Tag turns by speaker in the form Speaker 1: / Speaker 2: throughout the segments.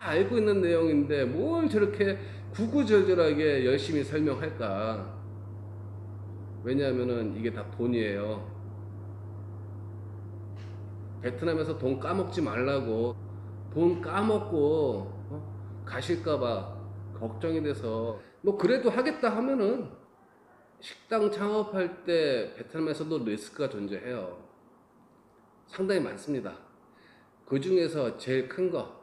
Speaker 1: 알고 있는 내용인데 뭘 저렇게 구구절절하게 열심히 설명할까? 왜냐하면은 이게 다 돈이에요. 베트남에서 돈 까먹지 말라고. 돈 까먹고 가실까봐 걱정이 돼서 뭐 그래도 하겠다 하면은 식당 창업할 때 베트남에서도 리스크가 존재해요. 상당히 많습니다. 그 중에서 제일 큰 거.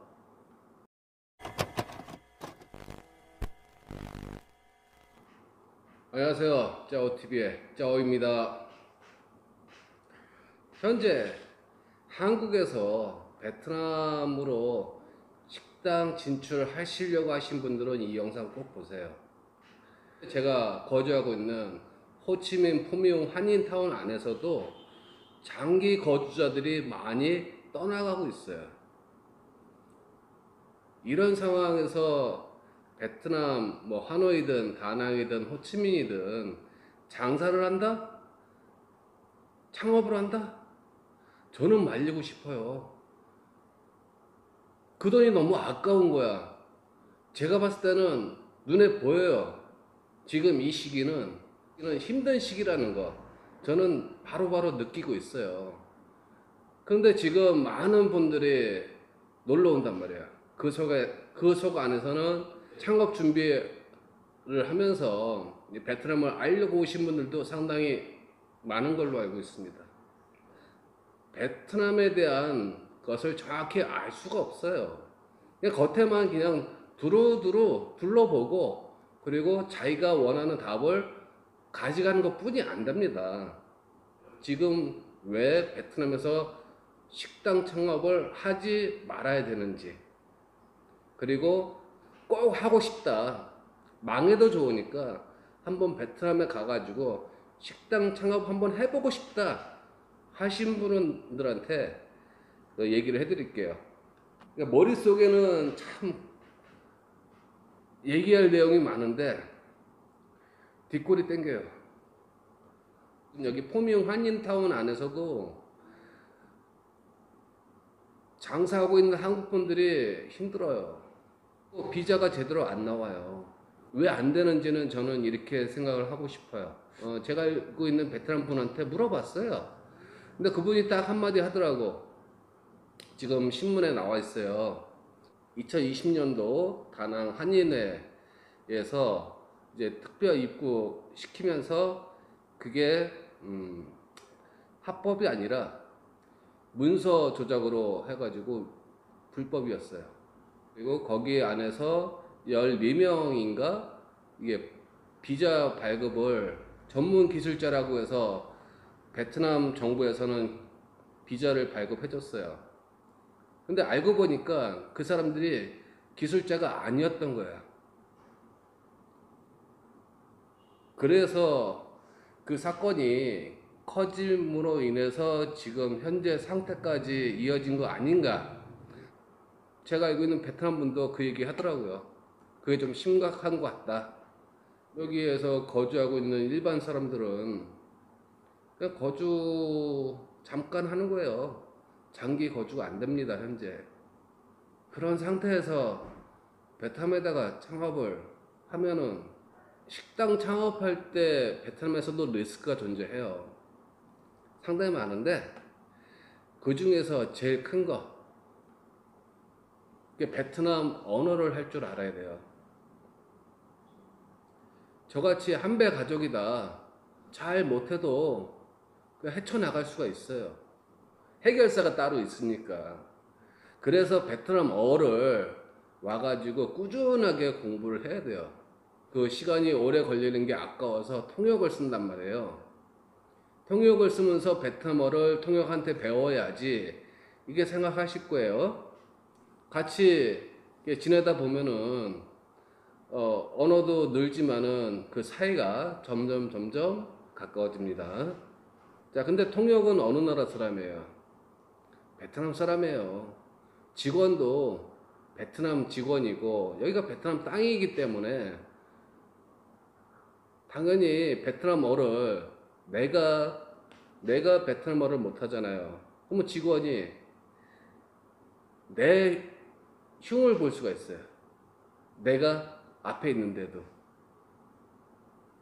Speaker 1: 안녕하세요. 짜오TV의 짜오입니다. 현재 한국에서 베트남으로 식당 진출하시려고 하신 분들은 이 영상 꼭 보세요. 제가 거주하고 있는 호치민 포미용 한인타운 안에서도 장기 거주자들이 많이 떠나가고 있어요. 이런 상황에서 베트남 뭐 하노이든 다낭이든 호치민이든 장사를 한다? 창업을 한다? 저는 말리고 싶어요. 그 돈이 너무 아까운 거야. 제가 봤을 때는 눈에 보여요. 지금 이 시기는 힘든 시기라는 거 저는 바로바로 느끼고 있어요. 그런데 지금 많은 분들이 놀러 온단 말이야. 그 속 안에서는 창업 준비를 하면서 베트남을 알려고 오신 분들도 상당히 많은 걸로 알고 있습니다. 베트남에 대한 것을 정확히 알 수가 없어요. 그냥 겉에만 그냥 두루두루 둘러보고 그리고 자기가 원하는 답을 가져가는 것 뿐이 안 됩니다. 지금 왜 베트남에서 식당 창업을 하지 말아야 되는지, 그리고 꼭 하고 싶다, 망해도 좋으니까 한번 베트남에 가가지고 식당 창업 한번 해보고 싶다 하신 분들한테 얘기를 해드릴게요. 그러니까 머릿속에는 참 얘기할 내용이 많은데 뒷골이 땡겨요. 여기 포미용 한인타운 안에서도 장사하고 있는 한국 분들이 힘들어요. 비자가 제대로 안 나와요. 왜 안 되는지는 저는 이렇게 생각을 하고 싶어요. 제가 알고 있는 베트남 분한테 물어봤어요. 근데 그분이 딱 한마디 하더라고. 지금 신문에 나와 있어요. 2020년도 다낭 한인회에서 이제 특별 입국 시키면서 그게 합법이 아니라 문서 조작으로 해가지고 불법이었어요. 그리고 거기 안에서 14명인가 이게 비자 발급을 전문 기술자라고 해서 베트남 정부에서는 비자를 발급해줬어요. 근데 알고 보니까 그 사람들이 기술자가 아니었던 거야. 그래서 그 사건이 커짐으로 인해서 지금 현재 상태까지 이어진 거 아닌가. 제가 알고 있는 베트남 분도 그 얘기 하더라고요. 그게 좀 심각한 것 같다. 여기에서 거주하고 있는 일반 사람들은 그냥 거주 잠깐 하는 거예요. 장기 거주가 안 됩니다, 현재. 그런 상태에서 베트남에다가 창업을 하면은 식당 창업할 때 베트남에서도 리스크가 존재해요. 상당히 많은데 그 중에서 제일 큰 거, 베트남 언어를 할 줄 알아야 돼요. 저같이 한배 가족이다 잘 못해도 헤쳐나갈 수가 있어요. 해결사가 따로 있으니까. 그래서 베트남어를 와가지고 꾸준하게 공부를 해야 돼요. 그 시간이 오래 걸리는 게 아까워서 통역을 쓴단 말이에요. 통역을 쓰면서 베트남어를 통역한테 배워야지 이게 생각하실 거예요. 같이 지내다 보면은 언어도 늘지만은 그 사이가 점점 가까워집니다. 자, 근데 통역은 어느 나라 사람이에요? 베트남 사람이에요. 직원도 베트남 직원이고 여기가 베트남 땅이기 때문에 당연히 베트남어를 내가 베트남어를 못하잖아요. 그러면 직원이 내 흉을 볼 수가 있어요. 내가 앞에 있는데도.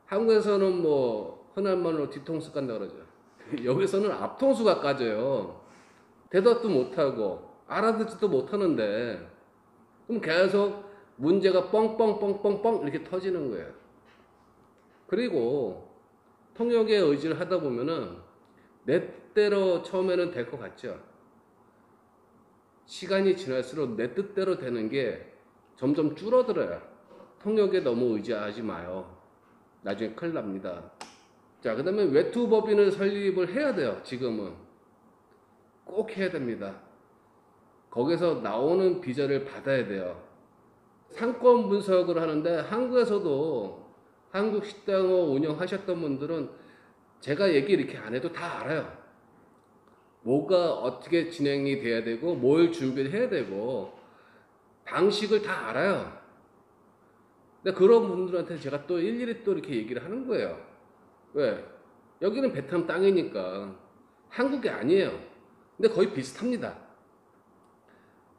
Speaker 1: 한국에서는 뭐 흔한 말로 뒤통수 깐다 그러죠. 여기서는 앞통수가 까져요. 대답도 못하고 알아듣지도 못하는데 그럼 계속 문제가 뻥뻥뻥뻥뻥 이렇게 터지는 거예요. 그리고 통역의 의지를 하다 보면은 내 뜻대로 처음에는 될 것 같죠. 시간이 지날수록 내 뜻대로 되는 게 점점 줄어들어요. 통역에 너무 의지하지 마요. 나중에 큰일 납니다. 자, 그 다음에 외투법인을 설립을 해야 돼요. 지금은 꼭 해야 됩니다. 거기서 나오는 비자를 받아야 돼요. 상권 분석을 하는데 한국에서도 한국 식당을 운영하셨던 분들은 제가 얘기 이렇게 안 해도 다 알아요. 뭐가 어떻게 진행이 돼야 되고 뭘 준비를 해야 되고 방식을 다 알아요. 근데 그런 분들한테 제가 또 일일이 또 이렇게 얘기를 하는 거예요. 왜? 여기는 베트남 땅이니까 한국이 아니에요. 근데 거의 비슷합니다.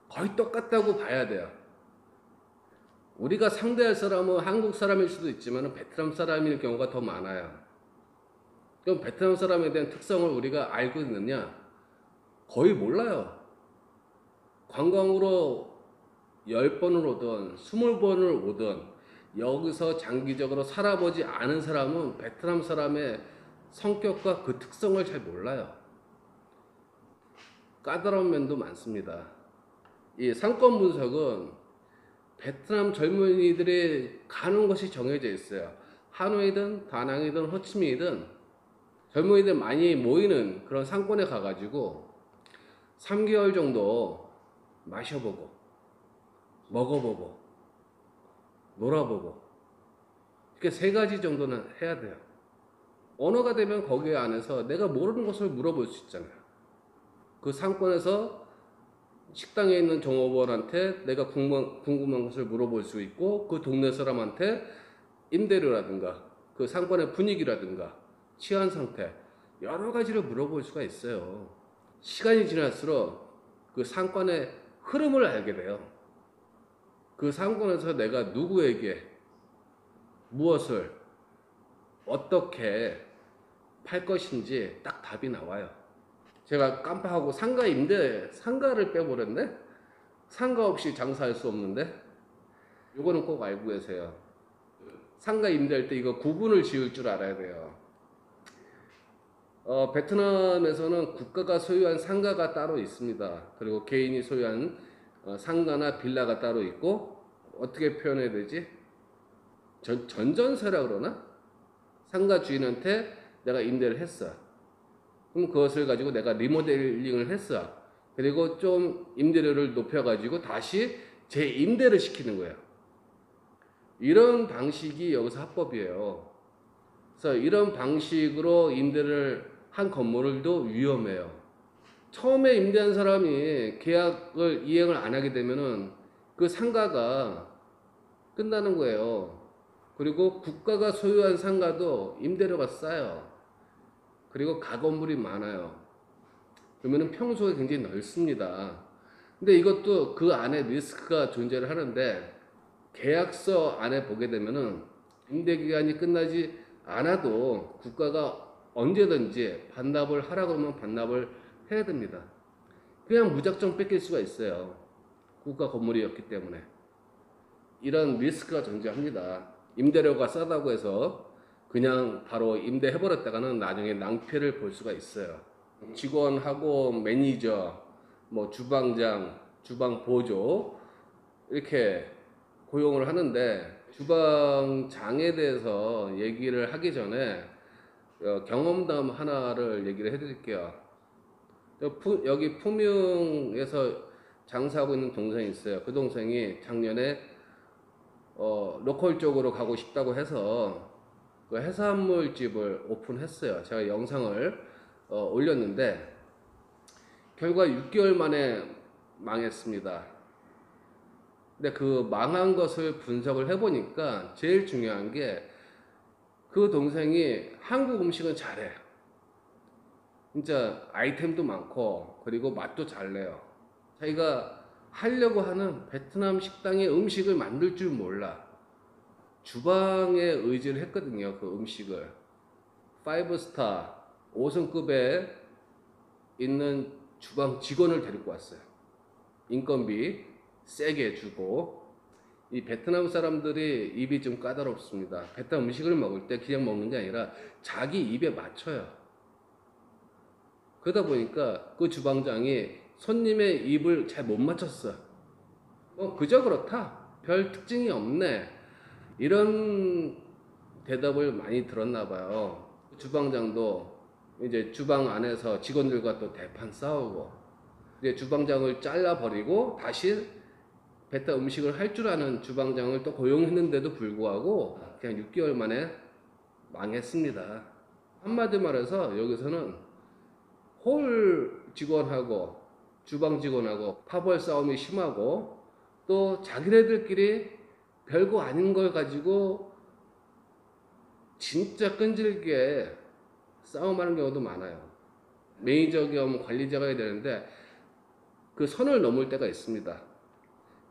Speaker 1: 거의 똑같다고 봐야 돼요. 우리가 상대할 사람은 한국 사람일 수도 있지만 베트남 사람일 경우가 더 많아요. 그럼 베트남 사람에 대한 특성을 우리가 알고 있느냐? 거의 몰라요. 관광으로 10번을 오든 20번을 오든 여기서 장기적으로 살아보지 않은 사람은 베트남 사람의 성격과 그 특성을 잘 몰라요. 까다로운 면도 많습니다. 이 상권 분석은 베트남 젊은이들이 가는 곳이 정해져 있어요. 하노이든 다낭이든 호치민이든 젊은이들 많이 모이는 그런 상권에 가가지고 3개월 정도 마셔보고 먹어보고 놀아보고 이렇게 3가지 정도는 해야 돼요. 언어가 되면 거기 안에서 내가 모르는 것을 물어볼 수 있잖아요. 그 상권에서 식당에 있는 종업원한테 내가 궁금한 것을 물어볼 수 있고 그 동네 사람한테 임대료라든가 그 상권의 분위기라든가 치안 상태 여러 가지를 물어볼 수가 있어요. 시간이 지날수록 그 상권의 흐름을 알게 돼요. 그 상권에서 내가 누구에게 무엇을 어떻게 팔 것인지 딱 답이 나와요. 제가 깜빡하고 상가를 빼버렸네? 상가 없이 장사할 수 없는데? 요거는 꼭 알고 계세요. 상가 임대할 때 이거 구분을 지을 줄 알아야 돼요. 베트남에서는 국가가 소유한 상가가 따로 있습니다. 그리고 개인이 소유한 상가나 빌라가 따로 있고, 어떻게 표현해야 되지? 전전세라 그러나? 상가 주인한테 내가 임대를 했어. 그럼 그것을 가지고 내가 리모델링을 했어. 그리고 좀 임대료를 높여가지고 다시 재임대를 시키는 거예요. 이런 방식이 여기서 합법이에요. 그래서 이런 방식으로 임대를 한 건물도 위험해요. 처음에 임대한 사람이 계약을 이행을 안 하게 되면은 그 상가가 끝나는 거예요. 그리고 국가가 소유한 상가도 임대료가 싸요. 그리고 가건물이 많아요. 그러면은 평수가 굉장히 넓습니다. 근데 이것도 그 안에 리스크가 존재를 하는데 계약서 안에 보게 되면은 임대 기간이 끝나지 않아도 국가가 언제든지 반납을 하라고 하면 반납을 해야 됩니다. 그냥 무작정 뺏길 수가 있어요. 국가 건물이었기 때문에. 이런 리스크가 존재합니다. 임대료가 싸다고 해서 그냥 바로 임대해버렸다가는 나중에 낭패를 볼 수가 있어요. 직원하고 매니저, 뭐 주방장, 주방보조 이렇게 고용을 하는데 주방장에 대해서 얘기를 하기 전에 경험담 하나를 얘기를 해드릴게요. 여기 푸명에서 장사하고 있는 동생이 있어요. 그 동생이 작년에 로컬 쪽으로 가고 싶다고 해서 그 해산물 집을 오픈했어요. 제가 영상을 올렸는데 결과 6개월 만에 망했습니다. 근데 그 망한 것을 분석을 해보니까 제일 중요한 게 그 동생이 한국 음식은 잘해. 진짜 아이템도 많고 그리고 맛도 잘 내요. 자기가 하려고 하는 베트남 식당의 음식을 만들 줄 몰라. 주방에 의지를 했거든요. 그 음식을 5스타 5성급에 있는 주방 직원을 데리고 왔어요. 인건비 세게 주고. 이 베트남 사람들이 입이 좀 까다롭습니다. 베트남 음식을 먹을 때 그냥 먹는 게 아니라 자기 입에 맞춰요. 그러다 보니까 그 주방장이 손님의 입을 잘 못 맞췄어. 그저 그렇다. 별 특징이 없네. 이런 대답을 많이 들었나 봐요. 주방장도 이제 주방 안에서 직원들과 또 대판 싸우고, 이제 주방장을 잘라버리고 다시 베트남 음식을 할 줄 아는 주방장을 또 고용했는데도 불구하고 그냥 6개월 만에 망했습니다. 한마디 말해서 여기서는 홀 직원하고 주방 직원하고 파벌 싸움이 심하고, 또 자기네들끼리 별거 아닌 걸 가지고 진짜 끈질기게 싸움하는 경우도 많아요. 매니저 겸 관리자가 해야 되는데 그 선을 넘을 때가 있습니다.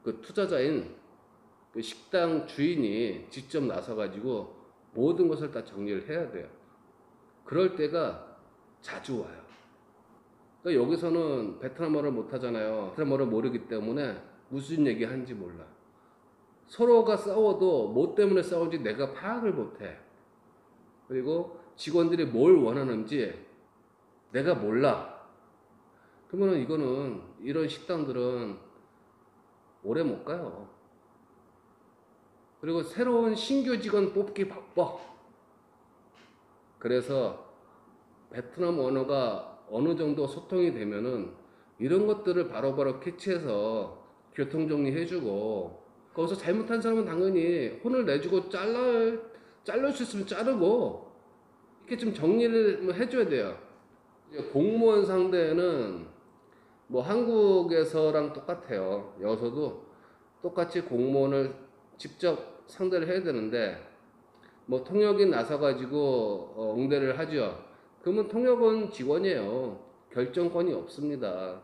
Speaker 1: 그 투자자인 그 식당 주인이 직접 나서 가지고 모든 것을 다 정리를 해야 돼요. 그럴 때가 자주 와요. 그러니까 여기서는 베트남어를 못 하잖아요. 베트남어를 모르기 때문에 무슨 얘기 하는지 몰라. 서로가 싸워도 뭐 때문에 싸우는지 내가 파악을 못해. 그리고 직원들이 뭘 원하는지 내가 몰라. 그러면 이거는, 이런 식당들은 오래 못 가요. 그리고 새로운 신규 직원 뽑기 바빠. 그래서 베트남 언어가 어느 정도 소통이 되면은 이런 것들을 바로바로 캐치해서 교통정리 해주고, 거기서 잘못한 사람은 당연히 혼을 내주고 자를 수 있으면 자르고, 이렇게 좀 정리를 해줘야 돼요. 공무원 상대는 뭐 한국에서랑 똑같아요. 여기서도 똑같이 공무원을 직접 상대를 해야 되는데, 뭐 통역이 나서가지고 응대를 하죠. 그러면 통역은 직원이에요. 결정권이 없습니다.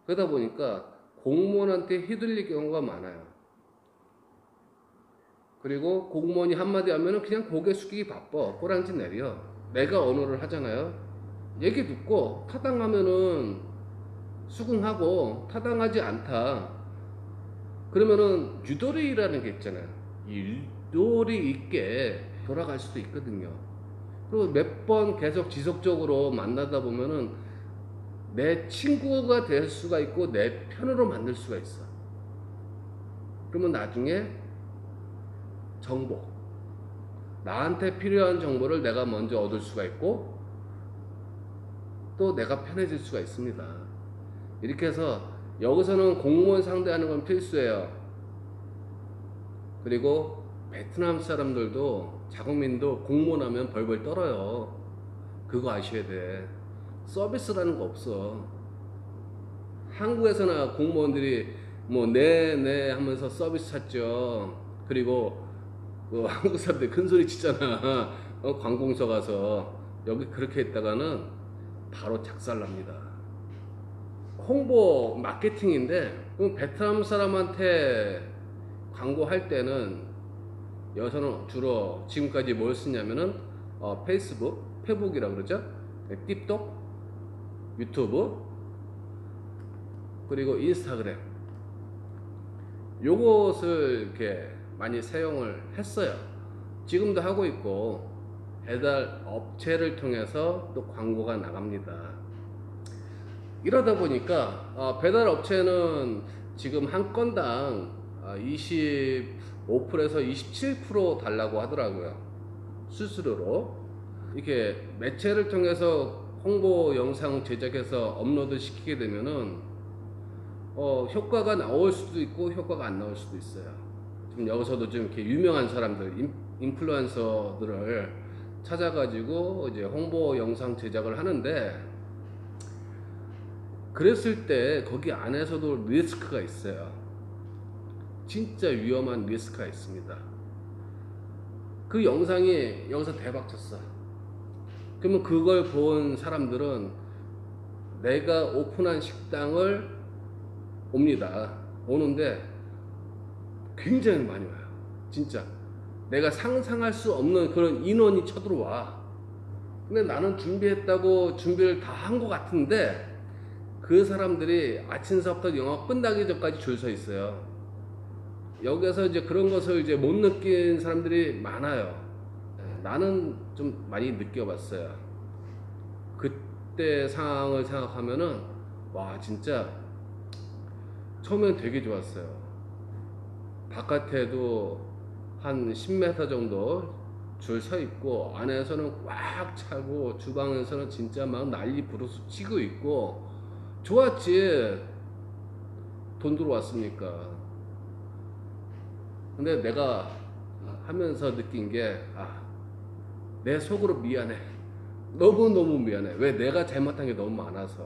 Speaker 1: 그러다 보니까 공무원한테 휘둘릴 경우가 많아요. 그리고 공무원이 한마디 하면 그냥 고개 숙이기 바빠. 꼬랑지 내려. 내가 언어를 하잖아요. 얘기 듣고 타당하면은 수긍하고, 타당하지 않다 그러면은 유도리라는 게 있잖아요. 이 유도리 있게 돌아갈 수도 있거든요. 그리고 몇 번 계속 지속적으로 만나다 보면은 내 친구가 될 수가 있고 내 편으로 만들 수가 있어. 그러면 나중에 정보, 나한테 필요한 정보를 내가 먼저 얻을 수가 있고 또 내가 편해질 수가 있습니다. 이렇게 해서 여기서는 공무원 상대하는 건 필수예요. 그리고 베트남 사람들도, 자국민도 공무원 하면 벌벌 떨어요. 그거 아셔야 돼. 서비스라는 거 없어. 한국에서나 공무원들이 뭐 네 하면서 서비스 찾죠. 그리고 그 한국 사람들 큰 소리 치잖아. 관공서 가서. 여기 그렇게 했다가는 바로 작살납니다. 홍보 마케팅인데, 그럼 베트남 사람한테 광고할 때는 여기서는 주로 지금까지 뭘 쓰냐면은 페이스북이라고 그러죠. 틱톡, 유튜브, 그리고 인스타그램, 요것을 이렇게 많이 사용을 했어요. 지금도 하고 있고, 배달 업체를 통해서 또 광고가 나갑니다. 이러다 보니까 배달 업체는 지금 한 건당 25%에서 27% 달라고 하더라고요. 수수료로. 이렇게 매체를 통해서 홍보 영상 제작해서 업로드 시키게 되면은 효과가 나올 수도 있고 효과가 안 나올 수도 있어요. 지금 여기서도 좀 이렇게 유명한 사람들, 인플루언서들을 찾아가지고 이제 홍보 영상 제작을 하는데, 그랬을 때 거기 안에서도 리스크가 있어요. 진짜 위험한 리스크가 있습니다. 그 영상이 여기서 대박 쳤어. 그러면 그걸 본 사람들은 내가 오픈한 식당을 옵니다. 오는데 굉장히 많이 와요. 진짜 내가 상상할 수 없는 그런 인원이 쳐들어와. 근데 나는 준비했다고 준비를 다 한 것 같은데 그 사람들이 아침서부터 영화 끝나기 전까지 줄 서 있어요. 여기서 이제 그런 것을 이제 못 느낀 사람들이 많아요. 나는 좀 많이 느껴봤어요. 그때 상황을 생각하면은 와 진짜 처음엔 되게 좋았어요. 바깥에도 한 10m 정도 줄 서 있고 안에서는 꽉 차고 주방에서는 진짜 막 난리 부르스 치고 있고 좋았지. 돈 들어왔으니까. 근데 내가 하면서 느낀 게 내 속으로 미안해. 너무너무 미안해. 왜 내가 잘못한 게 너무 많아서.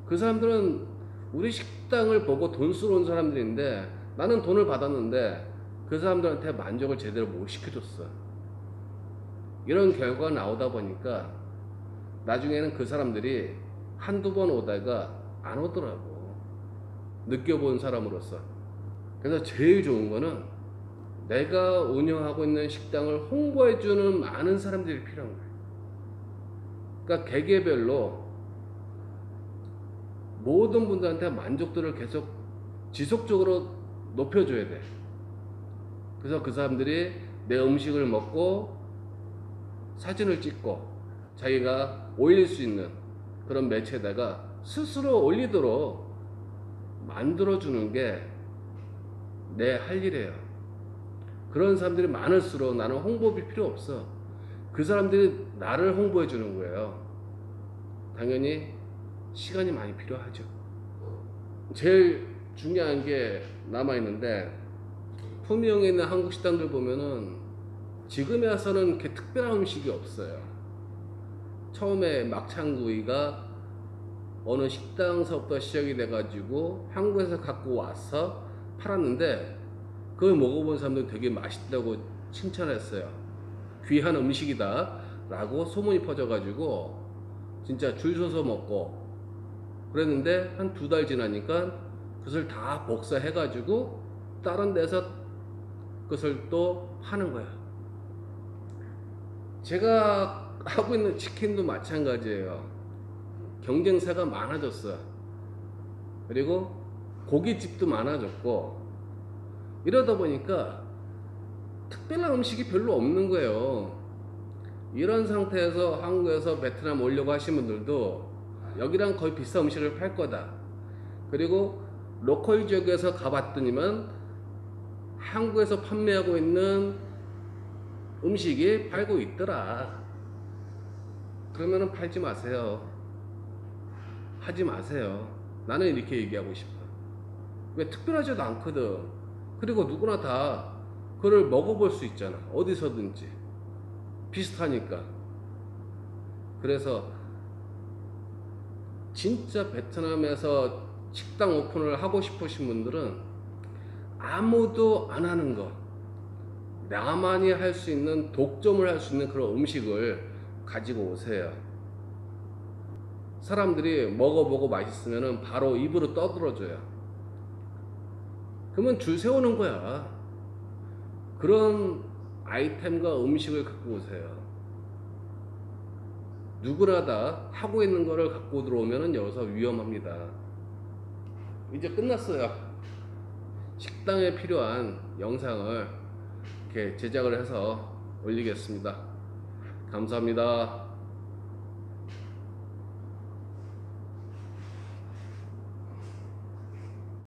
Speaker 1: 그 사람들은 우리 식당을 보고 돈 쓰러 온 사람들인데 나는 돈을 받았는데 그 사람들한테 만족을 제대로 못 시켜줬어. 이런 결과가 나오다 보니까 나중에는 그 사람들이 한두 번 오다가 안 오더라고. 느껴본 사람으로서. 그래서 제일 좋은 거는 내가 운영하고 있는 식당을 홍보해주는 많은 사람들이 필요한 거예요. 그러니까 개개별로 모든 분들한테 만족도를 계속 지속적으로 높여줘야 돼. 그래서 그 사람들이 내 음식을 먹고 사진을 찍고 자기가 올릴 수 있는 그런 매체에다가 스스로 올리도록 만들어주는 게 내 할 일이에요. 그런 사람들이 많을수록 나는 홍보비 필요 없어. 그 사람들이 나를 홍보해 주는 거예요. 당연히 시간이 많이 필요하죠. 제일 중요한 게 남아있는데 품위영에 있는 한국 식당들 보면은 지금에 와서는 이렇게 특별한 음식이 없어요. 처음에 막창구이가 어느 식당서부터 시작이 돼가지고 한국에서 갖고 와서 팔았는데 그걸 먹어본 사람들 되게 맛있다고 칭찬했어요. 귀한 음식이다 라고 소문이 퍼져가지고 진짜 줄 서서 먹고 그랬는데 한 2달 지나니까 그것을 다 복사해가지고 다른 데서 그것을 또 파는 거야. 제가 하고 있는 치킨도 마찬가지예요. 경쟁사가 많아졌어. 그리고 고깃집도 많아졌고 이러다 보니까 특별한 음식이 별로 없는 거예요. 이런 상태에서 한국에서 베트남 오려고 하신 분들도 여기랑 거의 비슷한 음식을 팔 거다. 그리고 로컬 지역에서 가봤더니만 한국에서 판매하고 있는 음식이 팔고 있더라. 그러면은 팔지 마세요. 하지 마세요. 나는 이렇게 얘기하고 싶어. 왜 특별하지도 않거든. 그리고 누구나 다 그걸 먹어볼 수 있잖아. 어디서든지. 비슷하니까. 그래서 진짜 베트남에서 식당 오픈을 하고 싶으신 분들은 아무도 안 하는 거, 나만이 할 수 있는, 독점을 할 수 있는 그런 음식을 가지고 오세요. 사람들이 먹어보고 맛있으면 바로 입으로 떠들어줘요. 그러면 줄 세우는 거야. 그런 아이템과 음식을 갖고 오세요. 누구나 다 하고 있는 거를 갖고 들어오면 여기서 위험합니다. 이제 끝났어요. 식당에 필요한 영상을 이렇게 제작을 해서 올리겠습니다. 감사합니다.